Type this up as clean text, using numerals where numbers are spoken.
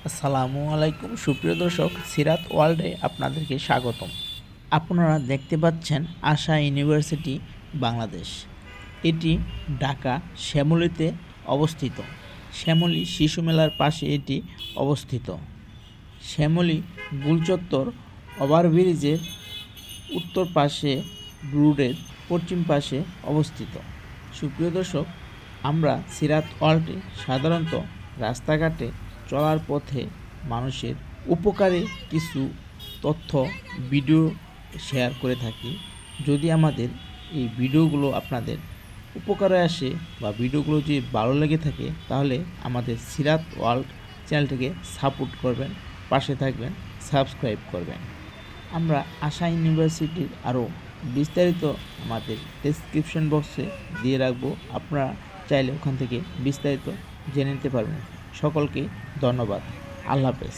আসসালামু আলাইকুম সুপ্রিয় দর্শক, সিরাত ওয়ার্ল্ডে আপনাদেরকে স্বাগতম। আপনারা দেখতে পাচ্ছেন আশা ইউনিভার্সিটি বাংলাদেশ। এটি ঢাকা শ্যামলীতে অবস্থিত। শ্যামলী শিশু মেলার পাশে এটি অবস্থিত। শ্যামলী গুলচত্বর ওভারব্রিজের উত্তর পাশে, রোডের পশ্চিম পাশে অবস্থিত। সুপ্রিয় দর্শক, আমরা সিরাত ওয়ার্ল্ডে সাধারণত রাস্তাঘাটে চলার পথে মানুষের উপকারে কিছু তথ্য ভিডিও শেয়ার করে থাকি। যদি আমাদের এই ভিডিওগুলো আপনাদের উপকারে আসে বা ভিডিওগুলো যদি ভালো লেগে থাকে, তাহলে আমাদের সিরাত ওয়ার্ল্ড চ্যানেলটিকে সাপোর্ট করবেন, পাশে থাকবেন, সাবস্ক্রাইব করবেন। আমরা আশা ইউনিভার্সিটির আরও বিস্তারিত আমাদের ডেসক্রিপশন বক্সে দিয়ে রাখবো। আপনারা চাইলে ওখান থেকে বিস্তারিত জেনে নিতে পারবেন। সকলকে ধন্যবাদ। আল্লাহ হাফেজ।